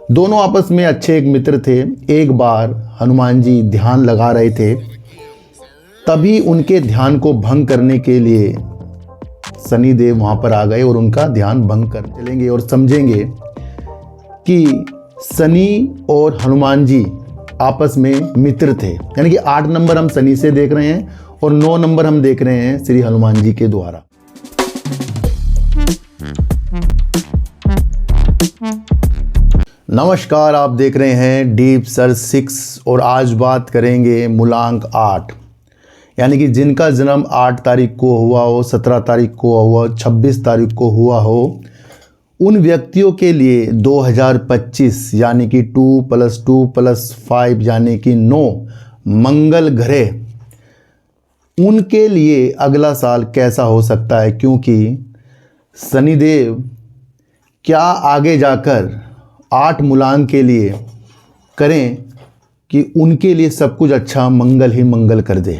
दोनों आपस में अच्छे एक मित्र थे। एक बार हनुमान जी ध्यान लगा रहे थे, तभी उनके ध्यान को भंग करने के लिए शनिदेव वहाँ पर आ गए और उनका ध्यान भंग कर चलेंगे और समझेंगे कि शनि और हनुमान जी आपस में मित्र थे। यानी कि 8 नंबर हम शनि से देख रहे हैं और 9 नंबर हम देख रहे हैं श्री हनुमान जी के द्वारा। नमस्कार, आप देख रहे हैं डीप सर्च 6 और आज बात करेंगे मूलांक 8, यानी कि जिनका जन्म 8 तारीख को हुआ हो, 17 तारीख को हुआ, 26 तारीख को हुआ हो, उन व्यक्तियों के लिए 2025 यानी कि 2 + 2 + 5 यानी कि 9 मंगल ग्रह उनके लिए अगला साल कैसा हो सकता है, क्योंकि शनिदेव क्या आगे जाकर 8 मूलांक के लिए करें कि उनके लिए सब कुछ अच्छा मंगल ही मंगल कर दे।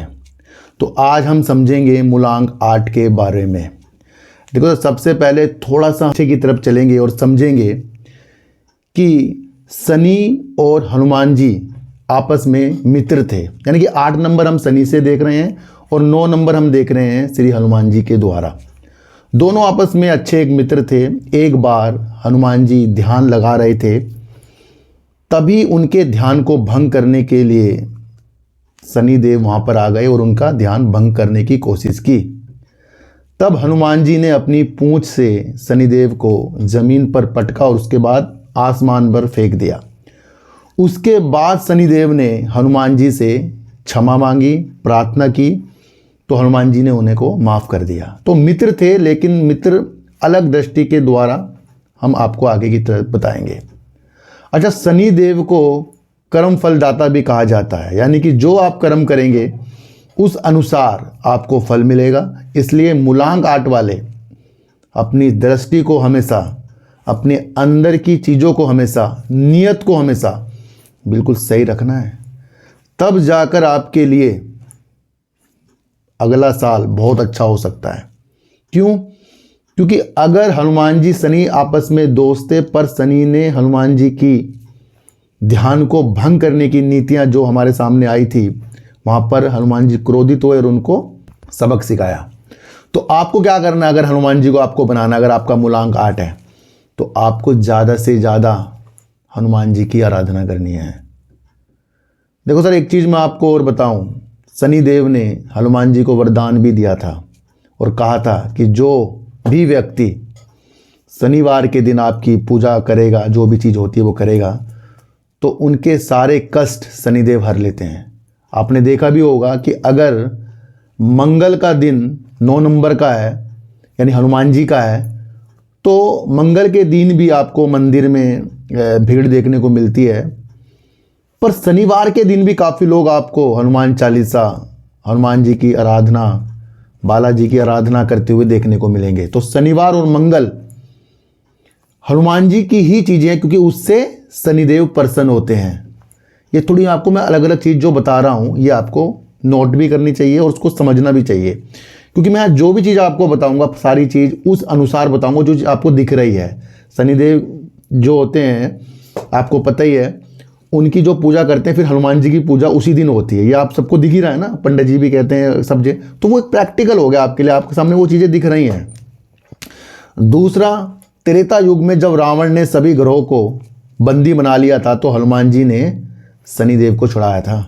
तो आज हम समझेंगे मूलांक 8 के बारे में। देखो, सबसे पहले थोड़ा सा पीछे की तरफ चलेंगे और समझेंगे कि शनि और हनुमान जी आपस में मित्र थे। यानी कि 8 नंबर हम शनि से देख रहे हैं और 9 नंबर हम देख रहे हैं श्री हनुमान जी के द्वारा। दोनों आपस में अच्छे एक मित्र थे। एक बार हनुमान जी ध्यान लगा रहे थे, तभी उनके ध्यान को भंग करने के लिए शनिदेव वहाँ पर आ गए और उनका ध्यान भंग करने की कोशिश की। तब हनुमान जी ने अपनी पूंछ से शनिदेव को जमीन पर पटका और उसके बाद आसमान पर फेंक दिया। उसके बाद शनिदेव ने हनुमान जी से क्षमा मांगी, प्रार्थना की, तो हनुमान जी ने उन्हें को माफ़ कर दिया। तो मित्र थे, लेकिन मित्र अलग दृष्टि के द्वारा हम आपको आगे की तरफ बताएंगे। अच्छा, शनिदेव को कर्म फलदाता भी कहा जाता है, यानी कि जो आप कर्म करेंगे उस अनुसार आपको फल मिलेगा। इसलिए मूलांक 8 वाले अपनी दृष्टि को हमेशा, अपने अंदर की चीज़ों को हमेशा, नियत को हमेशा बिल्कुल सही रखना है, तब जाकर आपके लिए अगला साल बहुत अच्छा हो सकता है। क्यों? क्योंकि अगर हनुमान जी शनि आपस में दोस्त थे, पर शनि ने हनुमान जी की ध्यान को भंग करने की नीतियां जो हमारे सामने आई थी, वहाँ पर हनुमान जी क्रोधित हुए और उनको सबक सिखाया। तो आपको क्या करना है, अगर हनुमान जी को आपको बनाना, अगर आपका मूलांक 8 है, तो आपको ज़्यादा से ज़्यादा हनुमान जी की आराधना करनी है। देखो सर, एक चीज़ मैं आपको और बताऊं, शनिदेव ने हनुमान जी को वरदान भी दिया था और कहा था कि जो भी व्यक्ति शनिवार के दिन आपकी पूजा करेगा, जो भी चीज़ होती है वो करेगा, तो उनके सारे कष्ट शनिदेव हर लेते हैं। आपने देखा भी होगा कि अगर मंगल का दिन 9 नंबर का है, यानी हनुमान जी का है, तो मंगल के दिन भी आपको मंदिर में भीड़ देखने को मिलती है। पर शनिवार के दिन भी काफ़ी लोग आपको हनुमान चालीसा, हनुमान जी की आराधना, बालाजी की आराधना करते हुए देखने को मिलेंगे। तो शनिवार और मंगल हनुमान जी की ही चीज़ें हैं, क्योंकि उससे शनिदेव प्रसन्न होते हैं। ये थोड़ी आपको मैं अलग अलग चीज़ जो बता रहा हूँ, ये आपको नोट भी करनी चाहिए और उसको समझना भी चाहिए, क्योंकि मैं जो भी चीज़ आपको बताऊँगा सारी चीज़ उस अनुसार बताऊँगा जो आपको दिख रही है। शनिदेव जो होते हैं, आपको पता ही है, उनकी जो पूजा करते हैं, फिर हनुमान जी की पूजा उसी दिन होती है। ये आप सबको दिख ही रहा है ना, पंडित जी भी कहते हैं सब चीज़, तो वो एक प्रैक्टिकल हो गया आपके लिए, आपके सामने वो चीज़ें दिख रही हैं। दूसरा, त्रेता युग में जब रावण ने सभी ग्रहों को बंदी बना लिया था, तो हनुमान जी ने शनिदेव को छुड़ाया था,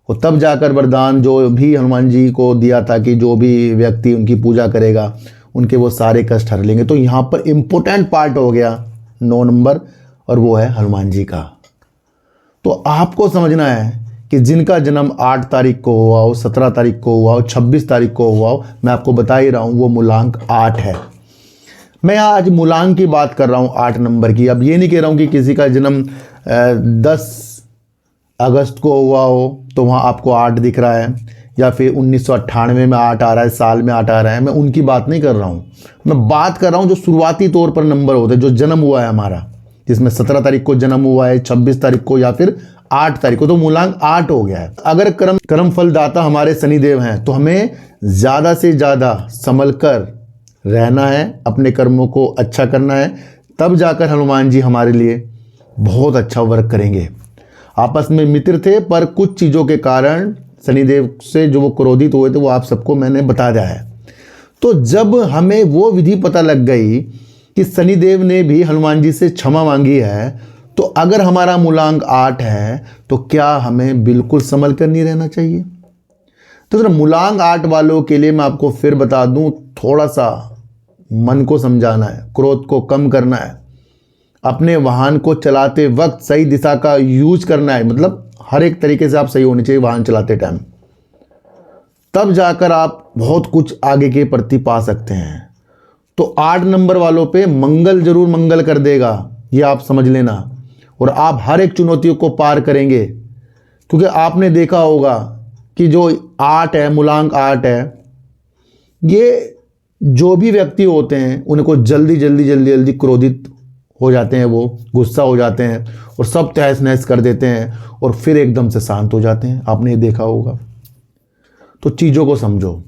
और तब जाकर वरदान जो भी हनुमान जी को दिया था कि जो भी व्यक्ति उनकी पूजा करेगा उनके वो सारे कष्ट हर लेंगे। तो यहाँ पर इम्पोर्टेंट पार्ट हो गया 9 नंबर, और वो है हनुमान जी का। तो आपको समझना है कि जिनका जन्म 8 तारीख को हुआ हो, 17 तारीख को हुआ हो, 26 तारीख को हुआ हो, मैं आपको बता ही रहा हूँ वो मूलांक 8 है। मैं आज मूलांक की बात कर रहा हूँ 8 नंबर की। अब ये नहीं कह रहा हूँ कि किसी का जन्म 10 अगस्त को हुआ हो तो वहाँ आपको 8 दिख रहा है, या फिर 1998 में 8 आ रहा है, साल में 8 आ रहा है। मैं उनकी बात नहीं कर रहा हूँ, मैं बात कर रहा हूँ जो शुरुआती तौर पर नंबर होते हैं, जो जन्म हुआ है हमारा, जिसमें 17 तारीख को जन्म हुआ है, 26 तारीख को, या फिर 8 तारीख को, तो मूलांक 8 हो गया है। अगर कर्म फलदाता हमारे शनिदेव हैं, तो हमें ज़्यादा से ज़्यादा संभल कर रहना है, अपने कर्मों को अच्छा करना है, तब जाकर हनुमान जी हमारे लिए बहुत अच्छा वर्क करेंगे। आपस में मित्र थे, पर कुछ चीज़ों के कारण शनिदेव से जो वो क्रोधित हुए थे वो आप सबको मैंने बता दिया है। तो जब हमें वो विधि पता लग गई कि शनिदेव ने भी हनुमान जी से क्षमा मांगी है, तो अगर हमारा मूलांक 8 है तो क्या हमें बिल्कुल संभल कर नहीं रहना चाहिए। तो सर मूलांक 8 वालों के लिए मैं आपको फिर बता दूं, थोड़ा सा मन को समझाना है, क्रोध को कम करना है, अपने वाहन को चलाते वक्त सही दिशा का यूज करना है। मतलब हर एक तरीके से आप सही होने चाहिए वाहन चलाते टाइम, तब जाकर आप बहुत कुछ आगे के प्रति पा सकते हैं। तो 8 नंबर वालों पे मंगल जरूर मंगल कर देगा, ये आप समझ लेना, और आप हर एक चुनौतियों को पार करेंगे। क्योंकि आपने देखा होगा कि जो 8 है, मूलांक 8 है, ये जो भी व्यक्ति होते हैं उनको जल्दी जल्दी जल्दी जल्दी क्रोधित हो जाते हैं, वो गुस्सा हो जाते हैं और सब तहस नहस कर देते हैं और फिर एकदम से शांत हो जाते हैं। आपने ये देखा होगा। तो चीज़ों को समझो।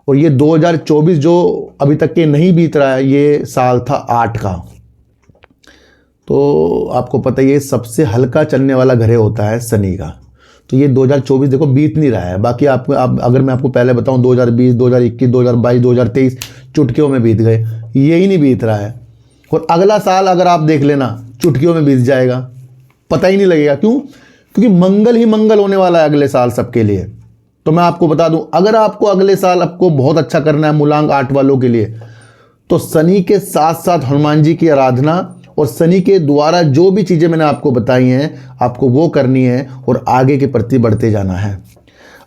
और ये 2024 जो अभी तक के नहीं बीत रहा है, ये साल था 8 का। तो आपको पता है ये सबसे हल्का चलने वाला ग्रह होता है शनि का। तो ये 2024 देखो बीत नहीं रहा है। बाकी आप अगर मैं आपको पहले बताऊं 2020, 2021, 2022, 2023 चुटकियों में बीत गए, यही नहीं बीत रहा है। और अगला साल अगर आप देख लेना चुटकियों में बीत जाएगा, पता ही नहीं लगेगा। क्यों? क्योंकि मंगल ही मंगल होने वाला है अगले साल सबके लिए। तो मैं आपको बता दूं, अगर आपको अगले साल आपको बहुत अच्छा करना है मूलांक 8 वालों के लिए, तो शनि के साथ साथ हनुमान जी की आराधना और शनि के द्वारा जो भी चीज़ें मैंने आपको बताई हैं आपको वो करनी है और आगे के प्रति बढ़ते जाना है।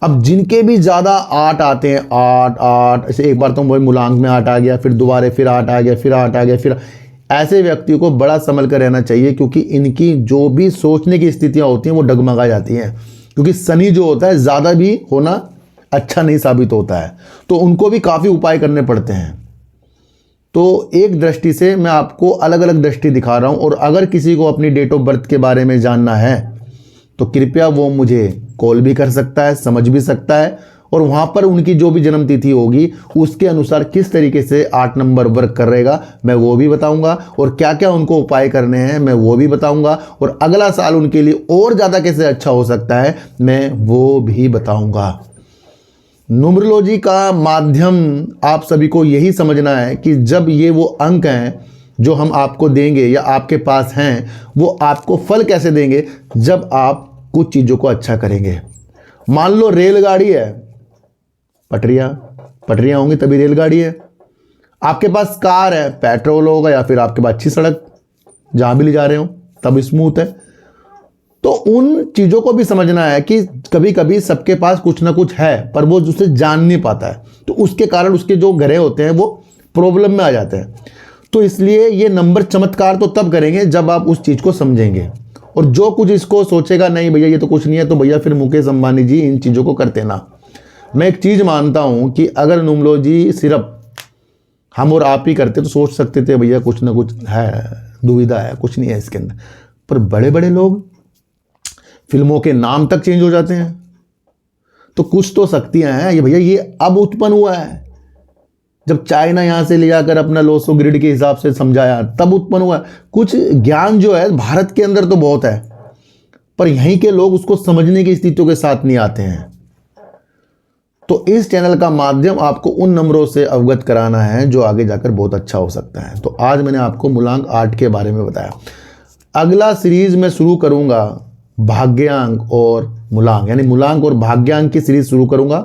अब जिनके भी ज़्यादा 8 आते हैं, 8 8 ऐसे, एक बार तो वही मूलांक में 8 आ गया, फिर दोबारा फिर 8 आ गया, फिर 8 आ गया, फिर ऐसे व्यक्तियों को बड़ा संभल कर रहना चाहिए। क्योंकि इनकी जो भी सोचने की स्थितियाँ होती हैं वो डगमगा जाती हैं। क्योंकि शनि जो होता है ज़्यादा भी होना अच्छा नहीं साबित होता है, तो उनको भी काफ़ी उपाय करने पड़ते हैं। तो एक दृष्टि से मैं आपको अलग अलग दृष्टि दिखा रहा हूं। और अगर किसी को अपनी डेट ऑफ बर्थ के बारे में जानना है तो कृपया वो मुझे कॉल भी कर सकता है, समझ भी सकता है, और वहां पर उनकी जो भी जन्म तिथि होगी उसके अनुसार किस तरीके से 8 नंबर वर्क करेगा मैं वो भी बताऊंगा, और क्या क्या उनको उपाय करने हैं मैं वो भी बताऊंगा, और अगला साल उनके लिए और ज़्यादा कैसे अच्छा हो सकता है मैं वो भी बताऊंगा। न्यूमरोलॉजी का माध्यम आप सभी को यही समझना है कि जब ये वो अंक हैं जो हम आपको देंगे या आपके पास हैं, वो आपको फल कैसे देंगे जब आप कुछ चीज़ों को अच्छा करेंगे। मान लो रेलगाड़ी है, पटरियाँ होंगी तभी रेलगाड़ी है। आपके पास कार है, पेट्रोल होगा, या फिर आपके पास अच्छी सड़क जहाँ भी ले जा रहे हो तब स्मूथ है। तो उन चीज़ों को भी समझना है कि कभी कभी सबके पास कुछ ना कुछ है पर वो उसे जान नहीं पाता है, तो उसके कारण उसके जो ग्रह होते हैं वो प्रॉब्लम में आ जाते हैं। तो इसलिए ये नंबर चमत्कार तो तब करेंगे जब आप उस चीज़ को समझेंगे। और जो कुछ इसको सोचेगा नहीं भैया ये तो कुछ नहीं है, तो भैया फिर मुकेश अंबानी जी इन चीज़ों को करते ना। मैं एक चीज़ मानता हूँ कि अगर न्यूमरोलॉजी सिर्फ हम और आप ही करते तो सोच सकते थे भैया कुछ ना कुछ है, दुविधा है, कुछ नहीं है इसके अंदर। पर बड़े बड़े लोग, फिल्मों के नाम तक चेंज हो जाते हैं, तो कुछ तो शक्तियां हैं। ये भैया ये अब उत्पन्न हुआ है, जब चाइना यहां से ले जाकर अपना लोसो ग्रिड के हिसाब से समझाया तब उत्पन्न हुआ है। कुछ ज्ञान जो है भारत के अंदर तो बहुत है, पर यहीं के लोग उसको समझने की स्थितियों के साथ नहीं आते हैं। तो इस चैनल का माध्यम आपको उन नंबरों से अवगत कराना है जो आगे जाकर बहुत अच्छा हो सकता है। तो आज मैंने आपको मूलांक 8 के बारे में बताया। अगला सीरीज में शुरू करूंगा भाग्यांक और मूलांक, यानी मूलांक और भाग्यांक की सीरीज शुरू करूंगा,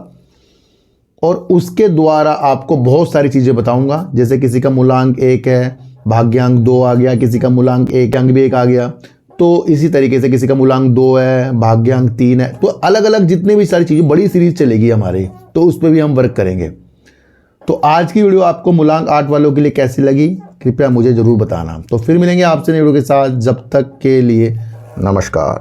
और उसके द्वारा आपको बहुत सारी चीज़ें बताऊंगा। जैसे किसी का मूलांक 1 है, भाग्यांक 2 आ गया, किसी का मूलांक 1 अंक भी 1 आ गया, तो इसी तरीके से किसी का मूलांक 2 है, भाग्यांक 3 है। तो अलग अलग जितने भी सारी चीज़ें, बड़ी सीरीज चलेगी हमारी, तो उस पर भी हम वर्क करेंगे। तो आज की वीडियो आपको मूलांक 8 वालों के लिए कैसी लगी कृपया मुझे ज़रूर बताना। तो फिर मिलेंगे आपसे नई वीडियो के साथ, जब तक के लिए नमस्कार।